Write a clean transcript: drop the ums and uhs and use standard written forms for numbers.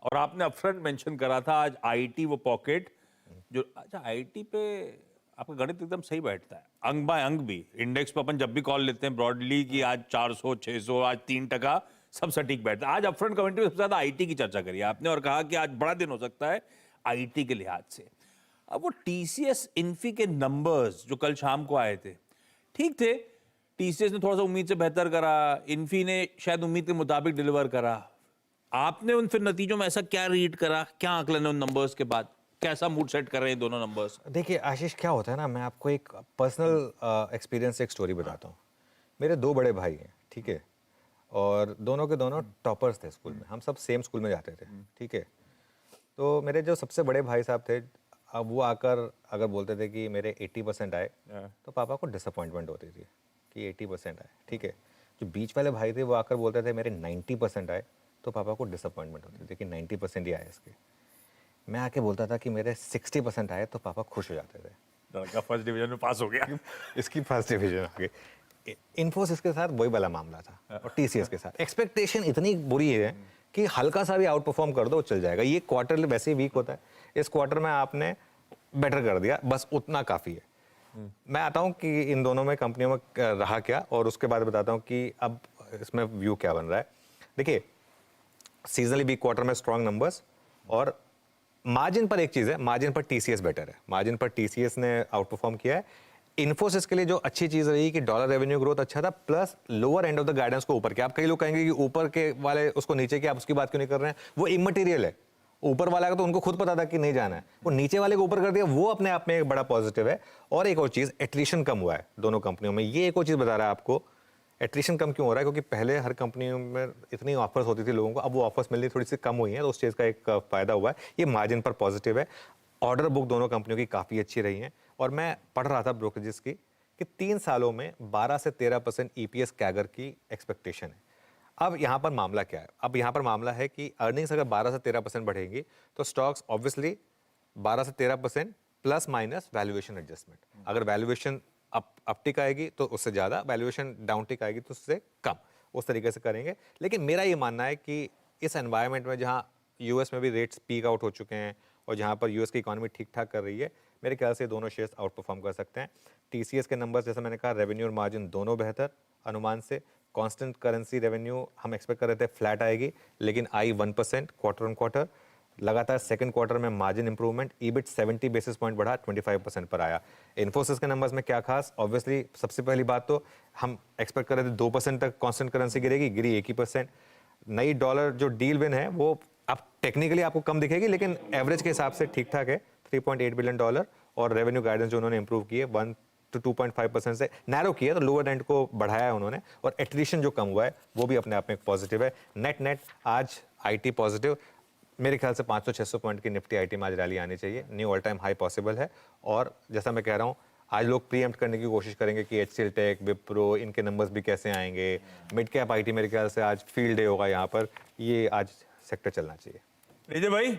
और आपने upfront mention करा था आज आईटी वो पॉकेट जो, अच्छा आईटी पे आपका गणित एकदम सही बैठता है, अंग बाय अंग भी। इंडेक्स पे अपन जब भी कॉल लेते हैं ब्रॉडली कि आज 400 600 आज 3%, सब सटीक बैठता है। आज अपफ्रंट कमेंट्री में सबसे ज्यादा आईटी की चर्चा करी आपने और कहा कि आज बड़ा दिन हो सकता है आईटी के लिहाज से। अब वो टीसीएस इन्फी के नंबर्स जो कल शाम को आए थे ठीक थे, टीसीएस ने थोड़ा सा उम्मीद से बेहतर करा, इन्फी ने शायद उम्मीद के मुताबिक डिलीवर करा। आपने उन फिर नतीजों में ऐसा क्या रीड करा, क्या आकलन है उन नंबर्स के बाद, कैसा मूड सेट कर रहे हैं दोनों नंबर्स? देखिए आशीष, क्या होता है ना, मैं आपको एक पर्सनल एक्सपीरियंस से एक स्टोरी बताता हूँ। मेरे दो बड़े भाई हैं, ठीक है, और दोनों के दोनों टॉपर्स थे स्कूल में। हम सब सेम स्कूल में जाते थे, ठीक है। तो मेरे जो सबसे बड़े भाई साहब थे, अब वो आकर अगर बोलते थे कि मेरे 80% आए तो पापा को डिसअपॉइंटमेंट होती थी कि 80% आए, ठीक है। जो बीच वाले भाई थे वो आकर बोलते थे मेरे 90% आए तो पापा को डिसअपॉइंटमेंट होती थी कि 90% ही आए इसके। मैं आके बोलता था कि मेरे 60% आए तो पापा खुश हो जाते थे। लड़का फर्स्ट डिवीजन में पास हो गया। इसकी फर्स्ट डिवीजन आ गई। इन्फोसिस के साथ वही वाला मामला था और टीसीएस के साथ एक्सपेक्टेशन इतनी बुरी है कि हल्का सा भी आउट परफॉर्म कर दो चल जाएगा। ये क्वार्टर वैसे ही वीक होता है, इस क्वार्टर में आपने बेटर कर दिया, बस उतना काफ़ी है। मैं आता हूँ कि इन दोनों में कंपनियों में रहा क्या और उसके बाद बताता हूँ कि अब इसमें व्यू क्या बन रहा है। देखिए, सीजनली वीक क्वार्टर में स्ट्रॉन्ग नंबर्स और मार्जिन पर एक चीज़ है, मार्जिन पर टीसीएस बेटर है। मार्जिन पर टीसीएस ने आउट परफॉर्म किया है। इन्फोसिस के लिए जो अच्छी चीज़ रही कि डॉलर रेवेन्यू ग्रोथ अच्छा था, plus lower end of the guidance को ऊपर किया। आप कई लोग कहेंगे कि ऊपर के वाले उसको नीचे किया, आप उसकी बात क्यों नहीं कर रहे हैं, वो इमटेरियल है। ऊपर वाला का तो उनको खुद पता था कि नहीं जाना है, वो नीचे वाले को ऊपर कर दिया, वो अपने आप में एक बड़ा पॉजिटिव है। और एक और चीज़, एट्रिशन कम हुआ है दोनों कंपनियों में। ये एक और चीज़ बता रहा है आपको एट्रिशन कम क्यों हो रहा है, क्योंकि पहले हर कंपनी में इतनी ऑफर्स होती थी लोगों को, अब वो ऑफर्स मिलनी थोड़ी सी कम हुई हैं, तो उस चीज़ का एक फायदा हुआ है। ये मार्जिन पर पॉजिटिव है। ऑर्डर बुक दोनों कंपनियों की काफ़ी अच्छी रही हैं और मैं पढ़ रहा था ब्रोकरेजेस की कि 3 सालों में 12 से 13% ईपीएस कैगर की एक्सपेक्टेशन है। अब यहाँ पर मामला क्या है? अब यहाँ पर मामला है कि अर्निंग्स अगर 12 से 13% बढ़ेंगी तो स्टॉक्स ऑब्वियसली 12 से 13% प्लस माइनस वैल्यूएशन एडजस्टमेंट। अगर वैल्यूएशन अपटिक आएगी तो उससे ज़्यादा, वैल्यूएशन डाउनटिक आएगी तो उससे कम, उस तरीके से करेंगे। लेकिन मेरा ये मानना है कि इस एनवायरनमेंट में जहाँ यूएस में भी रेट्स पीक आउट हो चुके हैं और जहाँ पर यूएस की इकोनॉमी ठीक ठाक कर रही है, मेरे ख्याल से दोनों शेयर्स आउट परफॉर्म कर सकते हैं। टीसीएस के नंबर्स जैसे मैंने कहा, रेवेन्यू और मार्जिन दोनों बेहतर अनुमान से। कांस्टेंट करेंसी रेवेन्यू हम एक्सपेक्ट कर रहे थे फ्लैट आएगी, लेकिन आई 1% क्वार्टर ऑन क्वार्टर। लगातार सेकंड क्वार्टर में margin improvement, EBIT 70 basis point बढ़ा, 25% पर आया। इन्फोसिस के नंबर्स में क्या खास, ऑब्वियसली सबसे पहली बात तो हम एक्सपेक्ट कर रहे थे 2% तक कांस्टेंट करेंसी गिरेगी, गिरी 1%। नई डॉलर जो डील विन है वो अब टेक्निकली आपको कम दिखेगी, लेकिन एवरेज के हिसाब से ठीक ठाक है, $3.8 बिलियन। और रेवेन्यू गाइडेंस जो उन्होंने इंप्रूव की है 1 to 2.5% से नैरो किया, तो लोअर एंड को बढ़ाया है उन्होंने। और एट्रिशन जो कम हुआ है वो भी अपने आप में एक पॉजिटिव है। नेट आज आईटी पॉजिटिव, मेरे ख्याल से 500-600 पॉइंट की निफ्टी आईटी में आज रैली आनी चाहिए, knew all time high possible है। और जैसा मैं कह रहा हूँ, आज लोग प्रीएम्प्ट करने की कोशिश करेंगे कि एचसीएल टेक, विप्रो, इनके नंबर्स भी कैसे आएंगे। मिड कैप आईटी मेरे ख्याल से आज फील्ड डे होगा यहाँ पर, ये आज सेक्टर चलना चाहिए। विजय भाई